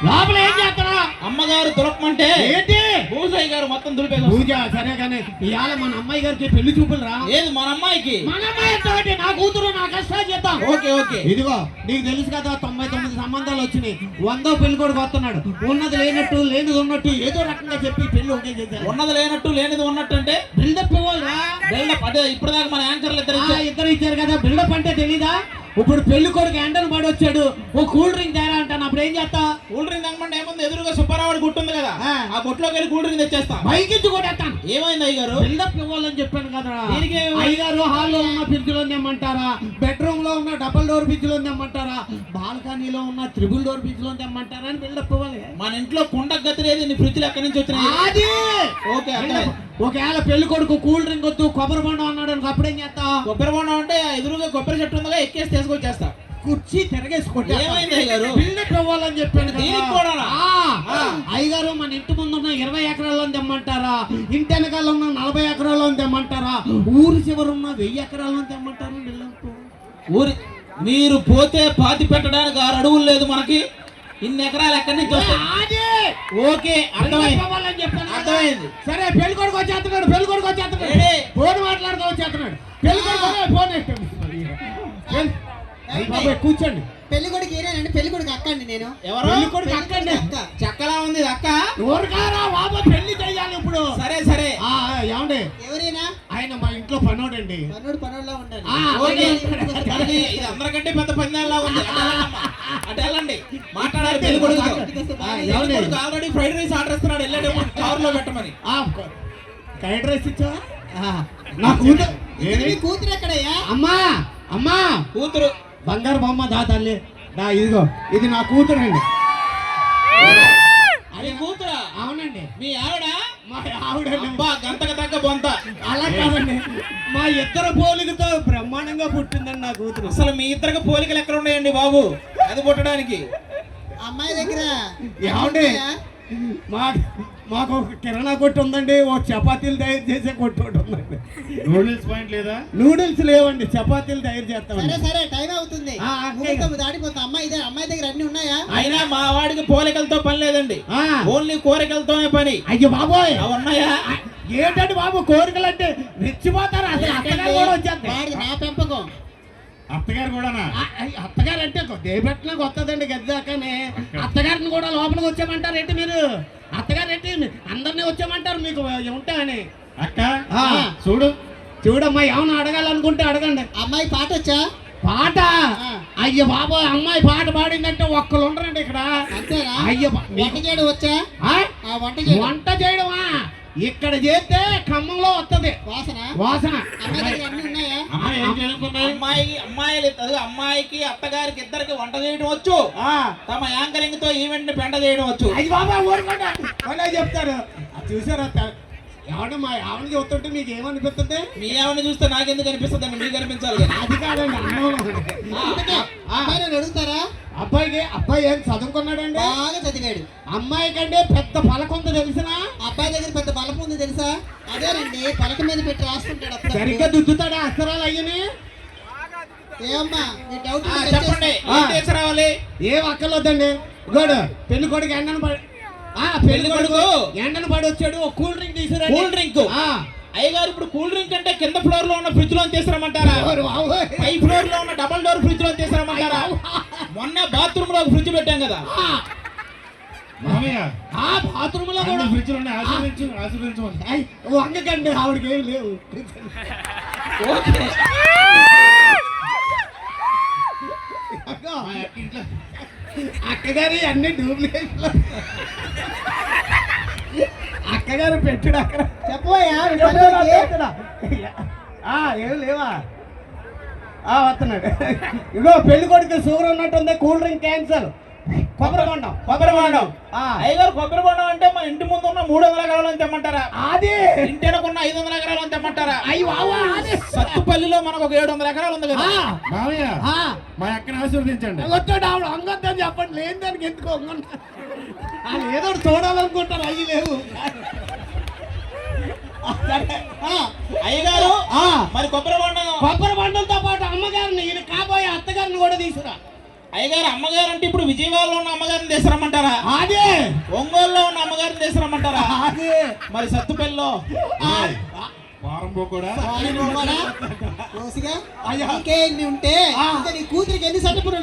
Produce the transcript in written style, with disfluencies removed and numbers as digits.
లోపల ఏం చేస్తారా? అమ్మగారు దులపమంటే ఏంటి భూసాయి గారు మొత్తం దులిపేసి పూజ సరే కానీ ఇవాళ మన అమ్మాయి గారికి పెళ్లి చూపులు రా. ఏది మన అమ్మాయికి? మన అమ్మాయి తోటి నా కూతురు నా కష్టాలు చేద్దాం. Okay okay. ఇదిగో నీకు తెలుసు కదా 99 సంబంధాలు వచ్చినాయి. 100 పెళ్లి కొడుకు వస్తున్నాడు. ఉన్నది లేనట్టు లేనిది ఉన్నట్టు ఏదో రకంగా చెప్పి పెళ్లి ఒకే చేశారు. ఉన్నది లేనట్టు లేనిది ఉన్నట్టు అంటే బిల్డప్ ఇవ్వాలా? బిల్డప్ అదే ఇప్పటిదాకా మన యాంకర్లు ఇద్దరు ఇచ్చారు కదా. బిల్డప్ అంటే తెలీదా? ఇప్పుడు పెళ్లి కొడుకు ఎండను పడి వచ్చాడు, ఓ కూల్ డ్రింక్ తేరా అంటాను. అప్పుడు ఏం చేస్తా? కూల్ డ్రింక్ తగ్గమంటే ఏముంది, ఎదురుగా సుబ్బారావు గుట్టు ఉంది కదా, ఆ గుట్లోకి వెళ్ళి కూల్ డ్రింక్ తెచ్చేస్తా. బైకించి కొట్టేస్తాను. ఏమైంది అయ్యగారు? బిల్డప్ ఇవ్వాలని చెప్పాను కదా. దీనికి అయ్యగారు హాల్లో ఉన్న ఫ్రిడ్జ్ లో తెమ్మంటారా, బెడ్రూమ్ లో ఉన్న డబుల్ డోర్ ఫ్రిడ్జ్ లో తెమ్మంటారా, బాల్కనీలో ఉన్న త్రిబుల్ డోర్ ఫ్రిడ్జ్ లో తెమ్మంటారా అని బిల్డప్ ఇవ్వాలి. మన ఇంట్లో కుండ గతి లేదు, నీ ఫ్రిడ్జ్లు ఎక్కడి నుంచి వచ్చినాయి? అది ఓకే. ఒకవేళ పెళ్లి కొడుకు కూల్ డ్రింక్ వద్దు కొబ్బరి బొండం అన్నాడు అనుకో, అప్పుడేం చేస్తా? కొబ్బరి బొండం అంటే ఎదురుగా కొబ్బరి చెట్టు ఉందిగా, ఎక్కేసి తీసుకొచ్చేస్తా. కుర్చీ తిరగేసుకుంటే ఏమైంది అయ్యగారు? బిల్డప్ ఇవ్వాలని చెప్పాను దీనికి కూడా అయ్యగారు మన ఇంటి ముందు ఉన్న 20 ఎకరాల్లో తెమ్మంటారా, ఇంటి వెనకాల ఉన్న 40 ఎకరాల్లో తెమ్మంటారా, ఊరి చివరి ఉన్న 1000 ఎకరాల్లో తెమ్మంటారా? ఊరి మీరు పోతే పాతి పెట్టడానికి 6 అడుగులు లేదు మనకి, ఇన్ని ఎకరాలు ఎక్కడి నుంచి వస్తాయి? ఓకే అర్థమైంది. అర్థమైంది. సరే పెళ్లి కొడుకు వచ్చేస్తున్నాడు, పెళ్లి కొడుకు వచ్చేస్తున్నాడు, ఫోన్ మాట్లాడుతూ వచ్చేస్తున్నాడు. పెళ్లి కొడుకు ఫోన్ వేస్తాడు. కూర్చోండి. పెళ్లి కొడుకు ఏనండి? పెళ్లి కొడుకు అక్క అండి నేను. ఎవరు? పెళ్లి కొడుకు అక్క అండి. చక్కలా ఉంది అక్క. ఊరకారా బాబు, పెళ్లి చేయాలి ఇప్పుడు. సరే సరే. ఏమండి? ఎవరైనా ఆయన మా ఇంట్లో పనోడండి. పనోడులా ఉండండి. ఇది అందరికంటే పెద్ద పందాల్లా ఉంది. అటు వెళ్ళండి, మాట్లాడాలి పెళ్లి కొడుకు. ఆల్రెడీ ఫ్రైడ్ రైస్ ఆర్డర్ ఇస్తున్నాడు, వెళ్ళేటప్పుడు కవర్ లో పెట్టమని. ఫ్రైడ్ రైస్ ఇచ్చా? నా కూతురు. కూతురు ఎక్కడయ్యా? అమ్మా అమ్మా, కూతురు బంగారు బొమ్మ దా తల్లి దా. ఇదిగో ఇది నా కూతురు అండి. అది కూతురా? అవునండి. మీ ఆవిడ? మా ఆవిడ. అబ్బా, గంతకు తగ్గ బొంత. అలా కాదండి, మా ఇద్దరు పోలికతో బ్రహ్మాండంగా పుట్టిందండి నా కూతురు. అసలు మీ ఇద్దరికి పోలికలు ఎక్కడ ఉన్నాయండి బాబు అది పుట్టడానికి? అమ్మాయి దగ్గర ఏమండి, మాకు ఒక కిరాణా కొట్టు ఉందండి, ఓ చపాతీలు తయారు చేసే కొట్టు ఒకటి ఉందండి. నూడిల్స్ పాయింట్ లేదా? నూడిల్స్ లేవండి, చపాతీలు తయారు చేస్తామండి. సరే టైం అవుతుంది, దాడిపోతా. అమ్మాయి దగ్గర అన్ని ఉన్నాయా? అయినా మా వాడికి పోలికలతో పని లేదండి, ఓన్లీ కోరికలతోనే పని. అయ్యో బాబోయ్, అవి ఉన్నాయా? ఏంటండి బాబు కోరికలు అంటే రెచ్చిపోతారు. అసలు అత్తగారు కూడా వచ్చేది నా పెంపకం. అత్తగారు కూడానా? అత్తగారు అంటే దేబెట్లకు వస్తుందండి గద్దాకనే. అత్తగారిని కూడా లోపలికి వచ్చామంటారు ఏంటి మీరు? అత్తగారు ఏంటి అందరినీ వచ్చామంటారు మీకు ఉంటాయని. అక్క చూడమ్మా, ఏమన్నా అడగాలనుకుంటే అడగండి. అమ్మాయి పాట వచ్చా? పాట? అయ్యో బాబు, అమ్మాయి పాట పాడిందంటే ఒక్కరు ఉండరండి ఇక్కడ. అంతేనా? అయ్యో, వంట చేయడం వచ్చా? వంట చేయడమా? ఇక్కడ చేస్తే ఖమ్మంలో వస్తుంది వాసన. అమ్మాయికి అత్తగారికి ఇద్దరికి వంట చేయడం వచ్చు, తమ యాంకరింగ్ తో ఈవెంట్ ని పెంట చేయడం వచ్చు. అయ్యి బాబా ఊరుకోండి చెప్తారు. చూసారా ఎవడ మా ఆవిడ చూస్తుంటే మీకు ఏమనిపిస్తుంది? మీ ఆవిడని చూస్తే నాకెందుకు అనిపిస్తుంది అండి, మీకు అనిపించాలి. అది కాదండి, అమ్మాయిని అడుగుతారా? అబ్బాయి ఏం చదువుకున్నాడండి? బాగా చదివాడు. అమ్మాయి కంటే పెద్ద పలక ఉంది తెలిసినా? అబ్బాయి దగ్గర పెద్ద బలం ఉంది తెలుసా? అదేనండి, పలక మీద పెట్టి రాస్తుంటాడు. అప్పుడు సరిగ్గా దిద్దుతాడా అక్షరాలు అయ్యని? ఏమమ్మా నీ డౌట్ చెప్పండి, రావాలి. ఏం అక్కర్లేదండి. గోడు పెళ్లి కొడుకు పెళ్లి కొడుకు ఎండను పడి వచ్చాడు, కూల్ డ్రింక్ తీసుకురా. Cool drink? అయ్యగారు ఇప్పుడు కూల్ డ్రింక్ అంటే కింద ఫ్లోర్ లో ఉన్న ఫ్రిడ్జ్ లో తీసుకురమ్మంటారా? పై ఫ్లోర్ లో ఉన్న డబుల్ డోర్ ఫ్రిడ్జ్ లో తీసుకురమ్మంటారా? మొన్న బాత్రూమ్ లో ఫ్రిడ్జ్ పెట్టాం కదా. బాత్రూమ్ లో కూడా ఫ్రిడ్జ్ లో ఆశీర్వించు. వంగకండి, ఆవిడకి ఏం లేవు. అక్కగారి అన్ని డూప్లికేట్. అక్కగారు పెట్టుడు అక్కడ చెప్పబోయా? ఏం లేవా? వస్తున్నాడు. ఇగో పెళ్లి కొడుకు షుగర్ ఉన్నట్టుంది, కూల్ డ్రింక్ క్యాన్సర్. కొబ్బరి బొండం. అయ్యగారు కొబ్బరి బొండం అంటే మన ఇంటి ముందు ఉన్న 300 ఎకరాలు తెమ్మంటారా? అది ఇంటి ఉన్న 500 ఎకరాలు తెమ్మంటారా? సత్తుపల్లిలో మనకు ఒక 700 ఎకరాలు ఉంది కదా. మా అక్కని ఆశీర్వదించండి. వచ్చాడు ఆవిడ అంగొద్దని చెప్పండి, లేని దానికి ఎందుకు ఏదో చూడాలనుకుంటారు, అవి లేవు. అయ్యగారు మరి కొబ్బరి బొండంతో పాటు అమ్మగారిని, ఈయన కాబోయే అత్తగారిని కూడా తీసుకురా. అయ్యగారు అమ్మగారు అంటే ఇప్పుడు విజయవాడలో ఉన్న అమ్మగారిని తీసుకురమ్మంటారా? అదే ఒంగోలులో ఉన్న అమ్మగారిని తీసుకురమ్మంటారా? అదే మరి సత్తుపల్లిలో వారం కూడా కోసిగా ఇంకే ఉంటే ఇంకా నీ కూతురికి ఎన్ని సర్టిఫికెట్లు